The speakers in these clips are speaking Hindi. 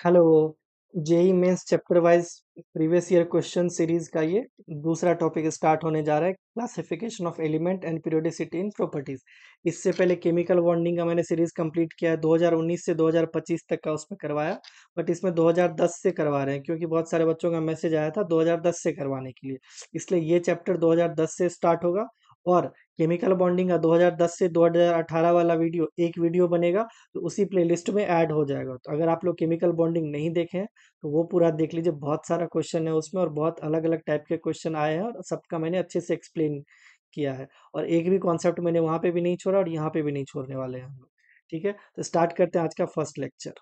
Hello. JEE mains chapter wise previous year question series का ये दूसरा टॉपिक स्टार्ट होने जा रहा है, classification of element and periodicity in properties. इससे पहले केमिकल बॉन्डिंग का मैंने सीरीज कंप्लीट किया है, 2019 से 2025 तक का उसमें करवाया। बट इसमें 2010 से करवा रहे हैं क्योंकि बहुत सारे बच्चों का मैसेज आया था 2010 से करवाने के लिए। इसलिए ये चैप्टर 2010 से स्टार्ट होगा। और केमिकल बॉन्डिंग का 2010 से 2018 वाला वीडियो एक वीडियो बनेगा, तो उसी प्लेलिस्ट में ऐड हो जाएगा। तो अगर आप लोग केमिकल बॉन्डिंग नहीं देखे हैं तो वो पूरा देख लीजिए, बहुत सारा क्वेश्चन है उसमें और बहुत अलग अलग टाइप के क्वेश्चन आए हैं और सबका मैंने अच्छे से एक्सप्लेन किया है। और एक भी कॉन्सेप्ट मैंने वहां पे भी नहीं छोड़ा और यहाँ पे भी नहीं छोड़ने वाले हैं हम लोग। ठीक है, तो स्टार्ट करते हैं आज का first lecture.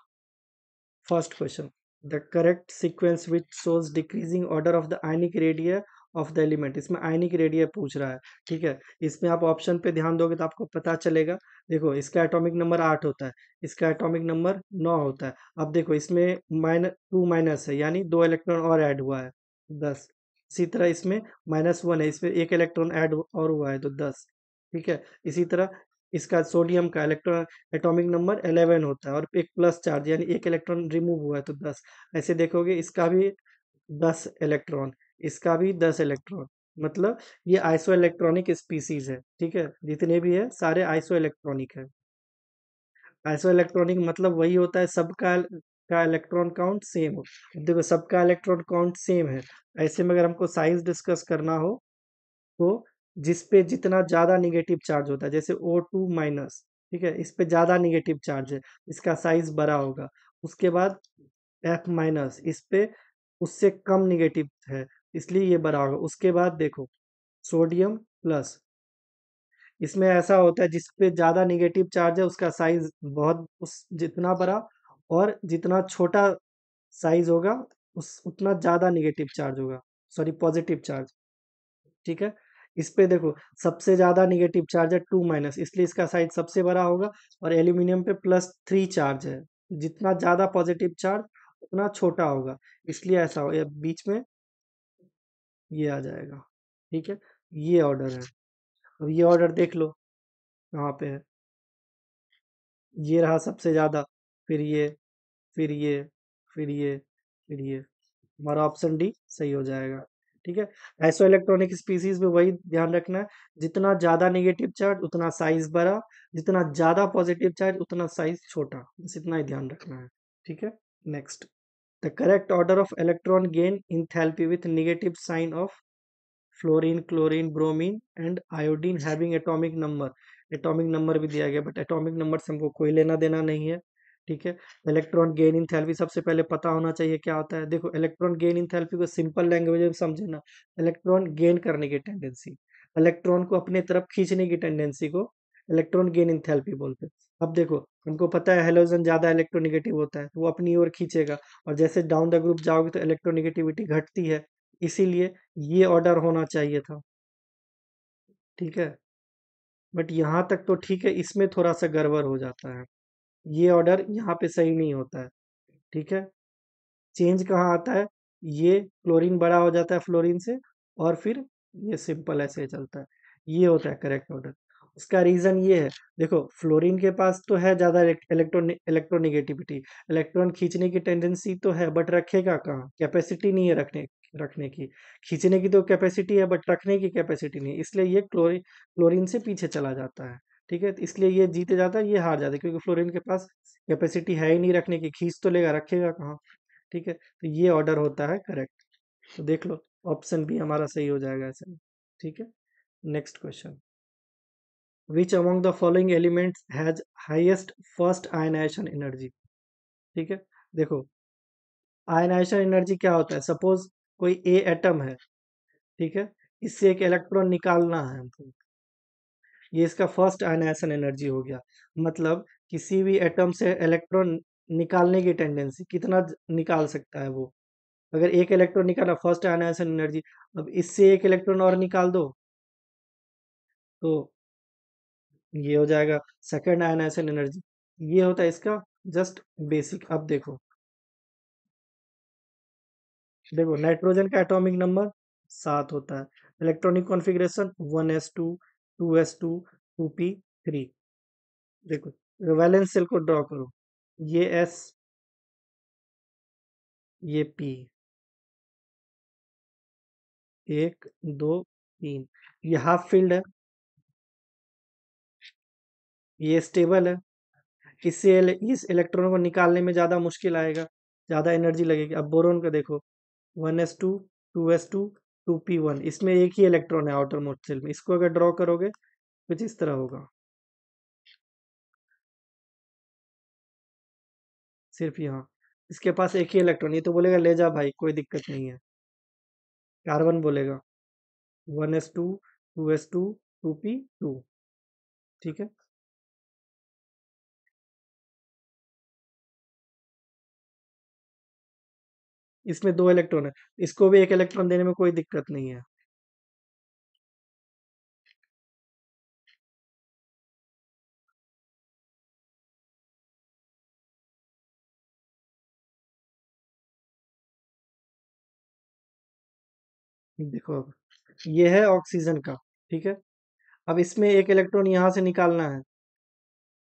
First question, the correct sequence which shows decreasing order of the ionic radio of the element. इसमें आयनिक रेडिया पूछ रहा है। ठीक है, इसमें आप ऑप्शन पे ध्यान दोगे तो आपको पता चलेगा। देखो, इसका एटॉमिक नंबर 8 होता है, इसका एटॉमिक नंबर 9 होता है। अब देखो, इसमें -2 माइनस है, यानी 2 इलेक्ट्रॉन और ऐड हुआ है, 10। इसी तरह इसमें -1 है, इसमें एक इलेक्ट्रॉन ऐड और हुआ है तो 10। ठीक है, इसी तरह इसका सोडियम का इलेक्ट्रॉन एटॉमिक नंबर 11 होता है और एक प्लस चार्ज, यानी एक इलेक्ट्रॉन रिमूव हुआ है तो 10। ऐसे देखोगे, इसका भी 10 इलेक्ट्रॉन, इसका भी 10 इलेक्ट्रॉन। मतलब ये आइसो इलेक्ट्रॉनिक स्पीसीज है। ठीक है, जितने भी है सारे आइसो इलेक्ट्रॉनिक है। आइसो इलेक्ट्रॉनिक मतलब वही होता है सबका का इलेक्ट्रॉन काउंट सेम हो। अब देखो, सबका इलेक्ट्रॉन काउंट सेम है। ऐसे में अगर हमको साइज डिस्कस करना हो तो जिस पे जितना ज्यादा निगेटिव चार्ज होता है, जैसे O2 माइनस, ठीक है, इस पे ज्यादा निगेटिव चार्ज है, इसका साइज बड़ा होगा। उसके बाद F माइनस, इस पे उससे कम निगेटिव है, इसलिए ये बड़ा होगा। उसके बाद देखो, सोडियम प्लस, इसमें ऐसा होता है जिस पे ज्यादा निगेटिव चार्ज है उसका साइज बहुत उस जितना बड़ा, और जितना छोटा साइज होगा उस उतना ज्यादा निगेटिव चार्ज होगा, सॉरी पॉजिटिव चार्ज। ठीक है, इस पे देखो, सबसे ज्यादा निगेटिव चार्ज है 2 माइनस, इसलिए इसका साइज सबसे बड़ा होगा। और एल्यूमिनियम पे +3 चार्ज है, जितना ज्यादा पॉजिटिव चार्ज उतना छोटा होगा, इसलिए ऐसा हो, ये बीच में ये आ जाएगा। ठीक है, ये ऑर्डर है। अब ये ऑर्डर देख लो कहाँ पे है। ये रहा सबसे ज्यादा, फिर ये, फिर ये, फिर ये, फिर ये। हमारा ऑप्शन डी सही हो जाएगा। ठीक है, आइसो इलेक्ट्रॉनिक स्पीसीज में वही ध्यान रखना है, जितना ज्यादा नेगेटिव चार्ज उतना साइज बड़ा, जितना ज्यादा पॉजिटिव चार्ज उतना साइज छोटा, बस इतना ही ध्यान रखना है। ठीक है, next, the correct order of electron gain enthalpy with negative sign of fluorine, chlorine, bromine and iodine having atomic number. Atomic number भी दिया गया, बट एटॉमिक नंबर से हमको कोई लेना देना नहीं है। ठीक है, इलेक्ट्रॉन गेन इंथैल्पी सबसे पहले पता होना चाहिए क्या होता है। देखो, इलेक्ट्रॉन गेन इंथैल्पी को सिंपल लैंग्वेज में समझे ना, इलेक्ट्रॉन गेन करने की टेंडेंसी, इलेक्ट्रॉन को अपने तरफ खींचने की टेंडेंसी को इलेक्ट्रॉन गेन इंथैल्पी बोलते हैं। अब देखो, हमको पता है हेलोजन ज्यादा इलेक्ट्रोनेगेटिव होता है तो वो अपनी ओर खींचेगा, और जैसे डाउन द ग्रुप जाओगे तो इलेक्ट्रोनेगेटिविटी घटती है, इसीलिए ये ऑर्डर होना चाहिए था। ठीक है, बट यहाँ तक तो ठीक है, इसमें थोड़ा सा गड़बड़ हो जाता है, ये ऑर्डर यहाँ पे सही नहीं होता है। ठीक है, चेंज कहाँ आता है, ये क्लोरीन बड़ा हो जाता है फ्लोरीन से, और फिर ये सिंपल ऐसे चलता है, ये होता है करेक्ट ऑर्डर। उसका रीजन ये है, देखो फ्लोरीन के पास तो है ज्यादा इलेक्ट्रोनेगेटिविटी, इलेक्ट्रॉन खींचने की टेंडेंसी तो है, बट रखेगा कहाँ, कैपेसिटी नहीं है रखने रखने की। खींचने की तो कैपेसिटी है बट रखने की कैपेसिटी नहीं है, इसलिए ये क्लोरीन से पीछे चला जाता है। ठीक है, तो इसलिए ये जीते जाता है, ये हार जाता है, क्योंकि फ्लोरीन के पास कैपेसिटी है ही नहीं रखने की, खींच तो लेगा, रखेगा कहाँ। ठीक है, तो ये ऑर्डर होता है करेक्ट। तो देख लो, ऑप्शन बी हमारा सही हो जाएगा ऐसे में। ठीक है, next question, which among the following elements has highest first ionization energy. ठीक है, देखो, आयनाइजेशन एनर्जी क्या होता है, सपोज कोई ए एटम है, ठीक है, इससे एक इलेक्ट्रॉन निकालना है हमको, ये इसका फर्स्ट आयनाइजेशन एनर्जी हो गया। मतलब किसी भी एटम से इलेक्ट्रॉन निकालने की टेंडेंसी, कितना निकाल सकता है वो। अगर एक इलेक्ट्रॉन निकाला, फर्स्ट आयनाइजेशन एनर्जी। अब इससे एक इलेक्ट्रॉन और निकाल दो तो ये हो जाएगा सेकंड आयनाइजेशन एनर्जी। ये होता है इसका जस्ट बेसिक। अब देखो, देखो नाइट्रोजन का एटॉमिक नंबर 7 होता है, electronic configuration 1s2, 2s2, 2p3। देखो, वैलेंस सेल को ड्रॉ करो, ये s, ये पी, 1 2 3, ये हाफ फील्ड है, ये स्टेबल है। इस इलेक्ट्रॉन को निकालने में ज्यादा मुश्किल आएगा, ज्यादा एनर्जी लगेगी। अब बोरोन का देखो, 1s2, 2s2, 2p1, इसमें एक ही इलेक्ट्रॉन है आउटर मोस्ट शेल में। इसको अगर ड्रॉ करोगे कुछ इस तरह होगा, सिर्फ यहाँ इसके पास एक ही इलेक्ट्रॉन। ये तो बोलेगा ले जा भाई, कोई दिक्कत नहीं है। कार्बन बोलेगा 1s2, 2s2, 2p2, ठीक है। इसमें 2 इलेक्ट्रॉन है, इसको भी एक इलेक्ट्रॉन देने में कोई दिक्कत नहीं है। देखो अब ये है ऑक्सीजन का, ठीक है। अब इसमें एक इलेक्ट्रॉन यहाँ से निकालना है,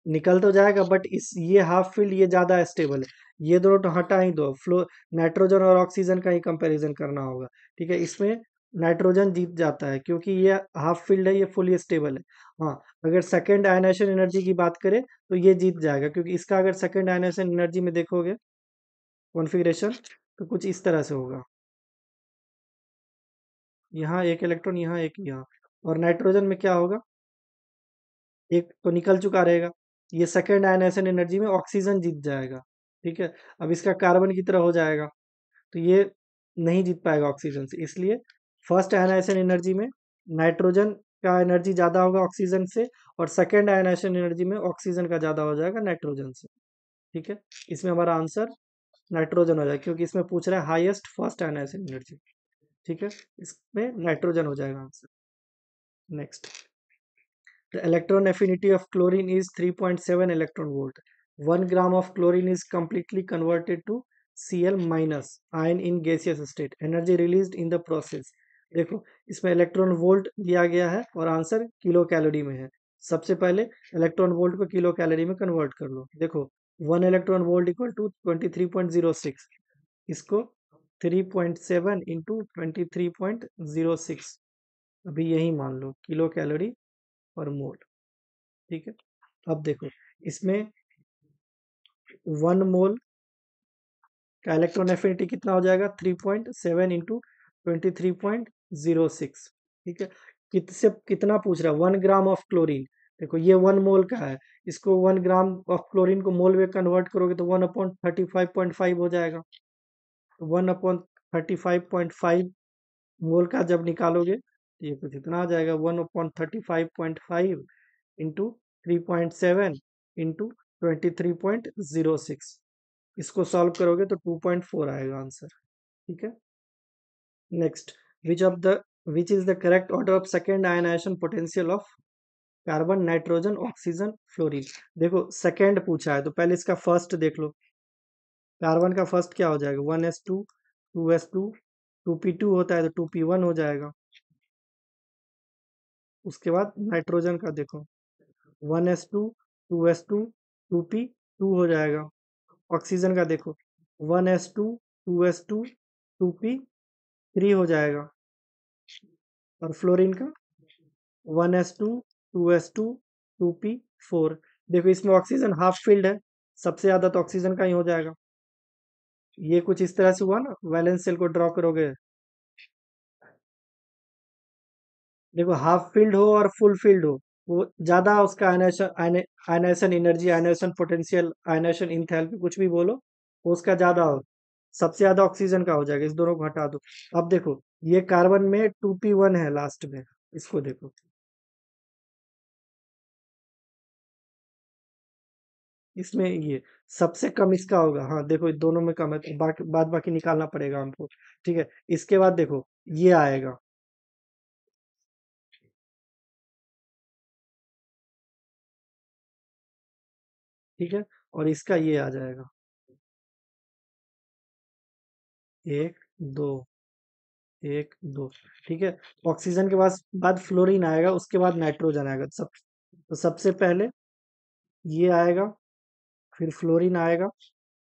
निकल तो जाएगा बट इस ये हाफ फील्ड ये ज्यादा स्टेबल है। ये दोनों तो हटा ही दो, फ्लो नाइट्रोजन और ऑक्सीजन का ही कंपैरिजन करना होगा, ठीक है। इसमें नाइट्रोजन जीत जाता है क्योंकि ये हाफ फील्ड है, ये फुली स्टेबल है। हाँ, अगर सेकंड आयनाइजेशन एनर्जी की बात करें तो ये जीत जाएगा, क्योंकि इसका अगर सेकंड आयनाइजेशन एनर्जी में देखोगे कॉन्फ़िगरेशन, तो कुछ इस तरह से होगा। यहाँ एक इलेक्ट्रॉन, यहाँ एक, यहाँ। और नाइट्रोजन में क्या होगा, एक तो निकल चुका रहेगा, ये सेकंड आयनाइजेशन एनर्जी में ऑक्सीजन जीत जाएगा, ठीक है। अब इसका कार्बन की तरह हो जाएगा, तो ये नहीं जीत पाएगा ऑक्सीजन से, इसलिए फर्स्ट आयनाइजेशन एनर्जी में नाइट्रोजन का एनर्जी ज्यादा होगा ऑक्सीजन से, और सेकंड आयनाइजेशन एनर्जी में ऑक्सीजन का ज्यादा हो जाएगा नाइट्रोजन से, ठीक है। इसमें हमारा आंसर नाइट्रोजन हो जाएगा, क्योंकि इसमें पूछ रहा है हाईएस्ट फर्स्ट आयनाइजेशन एनर्जी, ठीक है। इसमें नाइट्रोजन हो जाएगा answer. Next, the electron affinity of chlorine is 3.7 electron volt. 1 gram of chlorine is completely converted to Cl minus ion in gaseous state. Energy released in the process. देखो इसमें इलेक्ट्रॉन वोल्ट दिया गया है और आंसर किलो कैलोरी में है। सबसे पहले इलेक्ट्रॉन वोल्ट को किलो कैलोरी में कन्वर्ट कर लो। देखो 1 इलेक्ट्रॉन वोल्ट इक्वल टू 23.06, इसको 3.7 इंटू 23.06, अभी यही मान लो किलो कैलोरी पर मोल, ठीक है। अब देखो इसमें 1 मोल का इलेक्ट्रॉन एफिनिटी कितना हो जाएगा, 3.7 इंटू 23.06, ठीक है। कितसे कितना पूछ रहा है, 1 ग्राम ऑफ क्लोरीन। देखो ये 1 मोल का है, इसको 1 ग्राम ऑफ क्लोरीन को मोल में कन्वर्ट करोगे तो 1/35.5 हो जाएगा। तो 1/35.5 मोल का जब निकालोगे तो ये कुछ इतना आ जाएगा, 1/35.5 इंटू 3.7 इंटू 23.06। इसको सॉल्व करोगे तो 2.4 आएगा आंसर, ठीक है। Next, which of the which is the correct order of second ionization potential of carbon, nitrogen, oxygen, fluorine. देखो सेकेंड पूछा है तो पहले इसका फर्स्ट देख लो। कार्बन का फर्स्ट क्या हो जाएगा, 1s2, 2s2, 2p2 होता है तो 2p1 हो जाएगा। उसके बाद नाइट्रोजन का देखो, 1s2, 2s2, 2p2 हो जाएगा। ऑक्सीजन का देखो, 1s2, 2s2, 2p3 हो जाएगा। और फ्लोरीन का 1s2, 2s2, 2p4। देखो इसमें ऑक्सीजन हाफ फील्ड है, सबसे ज्यादा तो ऑक्सीजन का ही हो जाएगा। ये कुछ इस तरह से हुआ ना, वैलेंस शेल को ड्रॉ करोगे, देखो हाफ फील्ड हो और फुल फील्ड हो, वो ज्यादा उसका ionization, ionization energy, ionization potential, ionization enthalpy, कुछ भी बोलो, वो उसका ज्यादा हो, सबसे ज्यादा ऑक्सीजन का हो जाएगा। इस दोनों को हटा दो। अब देखो ये कार्बन में 2p1 है लास्ट में, इसको देखो, इसमें ये सबसे कम इसका होगा। हाँ देखो दोनों में कम है तो बाकी बाद बाकी निकालना पड़ेगा हमको, ठीक है। इसके बाद देखो ये आएगा, ठीक है। और इसका ये आ जाएगा, 1 2, 1 2, ठीक है। ऑक्सीजन के बाद फ्लोरीन आएगा, उसके बाद नाइट्रोजन आएगा। तो सबसे पहले ये आएगा, फिर फ्लोरीन आएगा,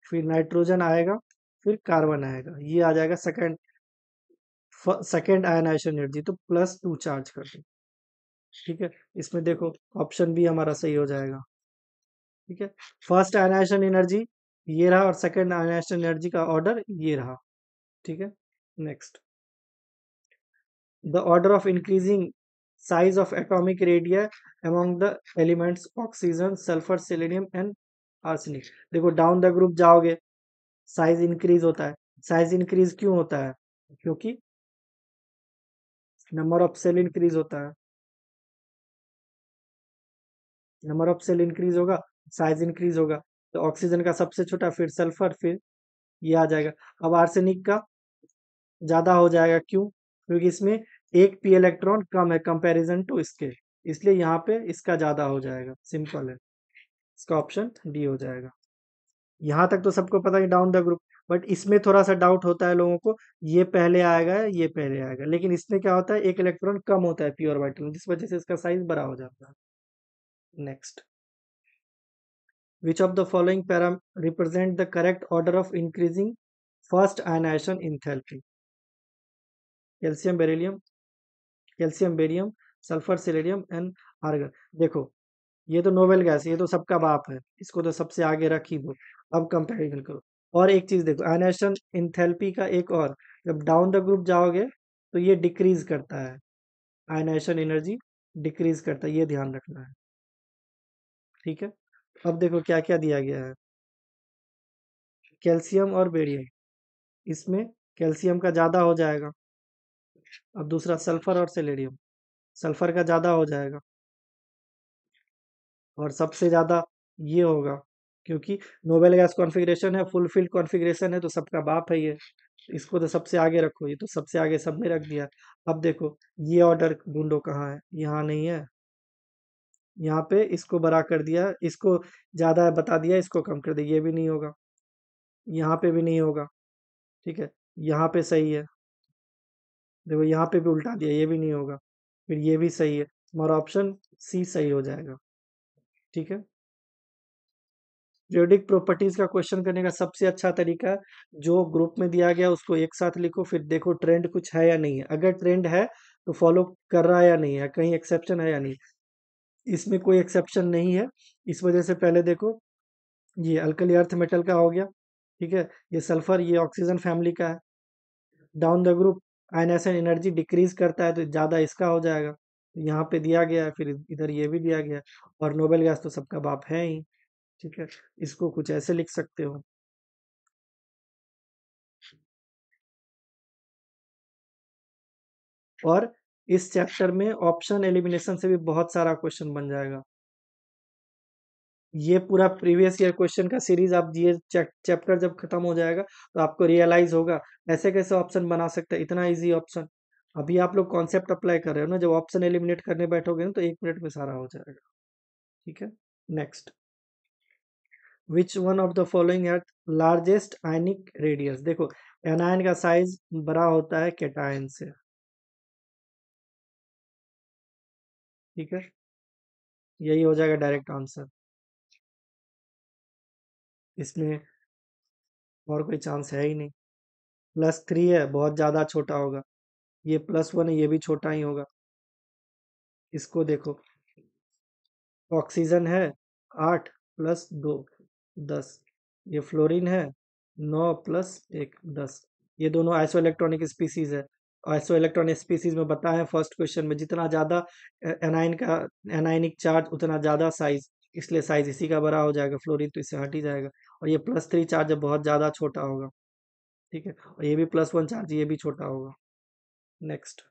फिर नाइट्रोजन आएगा, फिर कार्बन आएगा, ये आ जाएगा सेकेंड आयनाइजेशन एनर्जी, तो +2 चार्ज कर दो। ठीक है, इसमें देखो ऑप्शन बी हमारा सही हो जाएगा। ठीक है, फर्स्ट आयनाइजेशन एनर्जी ये रहा और सेकेंड आयनाइजेशन एनर्जी का ऑर्डर ये रहा। ठीक है, next, the order of increasing size of atomic radii among the elements oxygen, sulphur, selenium and arsenic. देखो डाउन द ग्रुप जाओगे साइज इंक्रीज होता है। साइज इंक्रीज क्यों होता है? क्योंकि नंबर ऑफ सेल इंक्रीज होता है। नंबर ऑफ सेल इंक्रीज होगा, साइज इंक्रीज होगा, तो ऑक्सीजन का सबसे छोटा, फिर सल्फर, फिर ये आ जाएगा। अब आर्सेनिक का ज्यादा हो जाएगा, क्यों? क्योंकि इसमें एक पी इलेक्ट्रॉन कम है कंपैरिजन टू इसके, इसलिए यहाँ पे इसका ज्यादा हो जाएगा, सिंपल है। इसका ऑप्शन डी हो जाएगा। यहाँ तक तो सबको पता है डाउन द ग्रुप, बट इसमें थोड़ा सा डाउट होता है लोगों को, ये पहले आएगा ये पहले आएगा, लेकिन इसमें क्या होता है, एक इलेक्ट्रॉन कम होता है प्योर वाइट में, जिस वजह से इसका साइज बड़ा हो जाता है। Next, which of the following param represent the correct order of increasing first ionization enthalpy? Calcium beryllium, calcium barium, sulphur selenium and argon. देखो ये तो नोबेल गैस, ये तो सबका बाप है, इसको तो सबसे आगे रख ही दो। अब कंपैरिजन करो। और एक चीज देखो, आयनाइजेशन इंथैल्पी का एक और, जब डाउन द ग्रुप जाओगे तो ये डिक्रीज करता है, आयनाइजेशन एनर्जी डिक्रीज करता है, ये ध्यान रखना है। ठीक है, अब देखो क्या क्या दिया गया है, कैल्शियम और बेरियम, इसमें कैल्शियम का ज्यादा हो जाएगा। अब दूसरा सल्फर और सेलेनियम, सल्फर का ज्यादा हो जाएगा, और सबसे ज्यादा ये होगा, क्योंकि नोबेल गैस कॉन्फ़िगरेशन है, फुल फील्ड कॉन्फ़िगरेशन है, तो सबका बाप है ये, इसको तो सबसे आगे रखो, ये तो सबसे आगे सब में रख दिया। अब देखो ये ऑर्डर ढूंढो कहाँ है, यहाँ नहीं है, यहाँ पे इसको बड़ा कर दिया, इसको ज्यादा बता दिया, इसको कम कर दिया, ये भी नहीं होगा, यहाँ पे भी नहीं होगा। ठीक है, यहाँ पे सही है, देखो यहाँ पे भी उल्टा दिया, ये भी नहीं होगा, फिर ये भी सही है, हमारा ऑप्शन सी सही हो जाएगा। ठीक है, पीरियोडिक प्रॉपर्टीज का क्वेश्चन करने का सबसे अच्छा तरीका, जो ग्रुप में दिया गया उसको एक साथ लिखो, फिर देखो ट्रेंड कुछ है या नहीं है, अगर ट्रेंड है तो फॉलो कर रहा है या नहीं है, कहीं एक्सेप्शन है या नहीं। इसमें कोई एक्सेप्शन नहीं है, इस वजह से पहले देखो, ये अल्कली अर्थ मेटल का हो गया। ठीक है, ये सल्फर, ये ऑक्सीजन फैमिली का है। Down the group ionization energy decrease करता है, तो ज्यादा इसका हो जाएगा, तो यहाँ पे दिया गया है, फिर इधर ये भी दिया गया है, और नोबेल गैस तो सबका बाप है ही। ठीक है, इसको कुछ ऐसे लिख सकते हो। और इस चैप्टर में ऑप्शन एलिमिनेशन से भी बहुत सारा क्वेश्चन बन जाएगा। ये पूरा प्रीवियस ईयर क्वेश्चन का सीरीज आप, ये चैप्टर जब खत्म हो जाएगा तो आपको रियलाइज होगा ऐसे कैसे ऑप्शन बना सकते हैं, इतना इजी ऑप्शन। अभी आप लोग कॉन्सेप्ट अप्लाई कर रहे हो ना, जब ऑप्शन एलिमिनेट करने बैठोगे ना तो 1 मिनट में सारा हो जाएगा। ठीक है, next, which one of the following has largest ionic radius? देखो एनायन का साइज बड़ा होता है कैटायन से। ठीक है, यही हो जाएगा डायरेक्ट आंसर, इसमें और कोई चांस है ही नहीं। +3 है, बहुत ज्यादा छोटा होगा, ये +1 है, ये भी छोटा ही होगा। इसको देखो, ऑक्सीजन है 8 + 2 10, ये फ्लोरीन है 9 + 1 10, ये दोनों आइसो इलेक्ट्रॉनिक स्पीसीज है। आइसो इलेक्ट्रॉनिक स्पीसीज में बताया फर्स्ट क्वेश्चन में, जितना ज्यादा एनाइन का एनाइनिक चार्ज उतना ज्यादा साइज, इसलिए साइज इसी का बड़ा हो जाएगा, फ्लोरीन तो इससे हट ही जाएगा। और ये +3 चार्ज बहुत ज्यादा छोटा होगा। ठीक है, और ये भी +1 चार्ज, ये भी छोटा होगा। Next,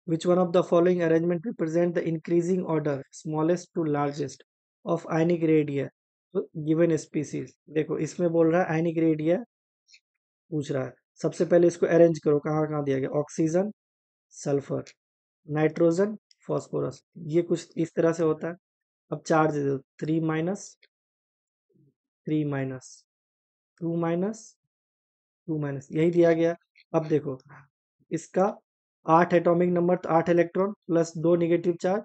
which one of the following arrangement represent the increasing order smallest to largest of ionic radii तो given species? देखो इसमें बोल रहा है आयनिक रेडिया, पूछ रहा है, सबसे पहले इसको अरेंज करो, कहाँ कहाँ दिया गया, ऑक्सीजन, सल्फर, नाइट्रोजन, फॉस्फोरस, ये कुछ इस तरह से होता है। अब चार्ज दे दो, 3 - 3 - 2 - 2 यही दिया गया। अब देखो इसका 8 एटॉमिक नंबर, तो 8 इलेक्ट्रॉन प्लस 2 नेगेटिव चार्ज,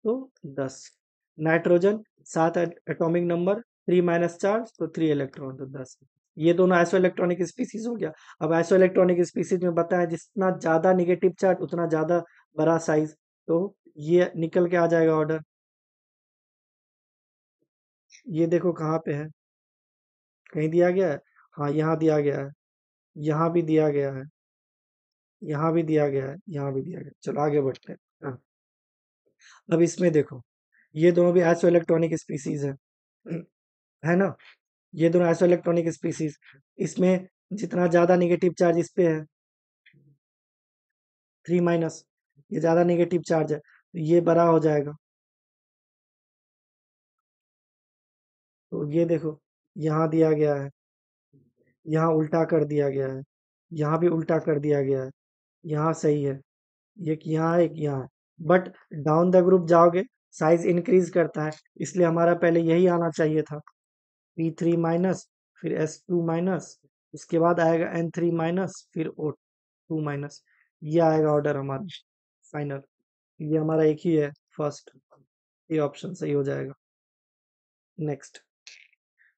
तो 10। Nitrogen 7 atomic number 3 minus charge तो 3 इलेक्ट्रॉन तो 10। ये दोनों आइसो इलेक्ट्रॉनिक स्पीसीज हो गया। अब आइसो इलेक्ट्रॉनिक स्पीसीज में बताया जितना ज्यादा निगेटिव चार्ज उतना ज्यादा बड़ा साइज, तो ये निकल के आ जाएगा ऑर्डर। ये देखो कहाँ पे है, कहीं दिया गया है? हाँ यहाँ दिया गया है, यहाँ भी दिया गया है, यहाँ भी दिया गया है, यहाँ भी दिया गया है। चलो आगे बढ़ते हैं। हाँ, अब इसमें देखो, ये दोनों भी आइसो इलेक्ट्रॉनिक स्पीसीज है ना? ये दोनों आइसो इलेक्ट्रॉनिक स्पीसीज, इसमें जितना ज्यादा निगेटिव चार्ज इस पे है 3 माइनस, ये ज्यादा नेगेटिव चार्ज है तो ये बड़ा हो जाएगा। तो ये देखो यहाँ दिया गया है, यहाँ उल्टा कर दिया गया है, यहाँ भी उल्टा कर दिया गया है, यहाँ सही है, एक यहाँ है एक यहाँ है। बट डाउन द ग्रुप जाओगे साइज इंक्रीज करता है, इसलिए हमारा पहले यही आना चाहिए था, P3 माइनस, फिर S2 माइनस, उसके बाद आएगा N3 माइनस, फिर O2 माइनस। ये आएगा ऑर्डर हमारा फाइनल। ये हमारा एक ही है फर्स्ट, ये ऑप्शन सही हो जाएगा। Next,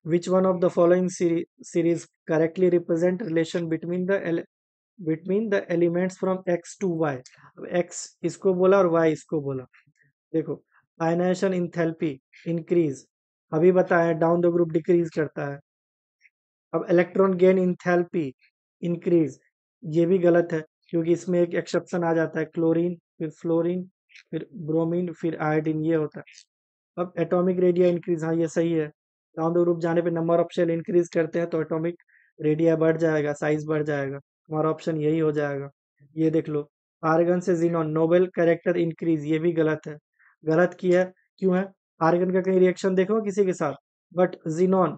which one of the following series correctly represent relation between the elements from x to y? अब x इसको बोला और y इसको बोला। देखो, आयनाइजेशन इंथैल्पी इंक्रीज, अभी बताया डाउन द ग्रुप डिक्रीज करता है। अब इलेक्ट्रॉन गेन इंथैल्पी इंक्रीज, ये भी गलत है क्योंकि इसमें एक एक्सेप्शन आ जाता है, क्लोरीन फिर फ्लोरीन फिर ब्रोमीन फिर आयोडीन, ये होता है। अब एटॉमिक रेडिया इंक्रीज, हाँ ये सही है, डाउन द ग्रुप जाने पे नंबर ऑफ शेल इंक्रीज करते हैं तो एटॉमिक रेडिया बढ़ जाएगा, साइज बढ़ जाएगा, हमारा ऑप्शन यही हो जाएगा। ये देख लो, आर्गन से जीनॉन नोबेल कैरेक्टर इंक्रीज, ये भी गलत है। गलत किया है, क्यों है? आर्गन का कहीं रिएक्शन देखो किसी के साथ, बट जीनॉन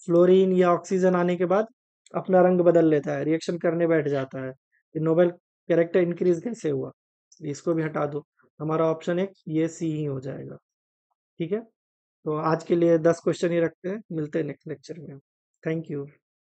फ्लोरीन या ऑक्सीजन आने के बाद अपना रंग बदल लेता है, रिएक्शन करने बैठ जाता है। ये नोबेल कैरेक्टर इंक्रीज कैसे हुआ? इसको भी हटा दो, हमारा ऑप्शन एक ये सी ही हो जाएगा। ठीक है, तो आज के लिए 10 क्वेश्चन ही रखते हैं, मिलते हैं नेक्स्ट लेक्चर में। Thank you.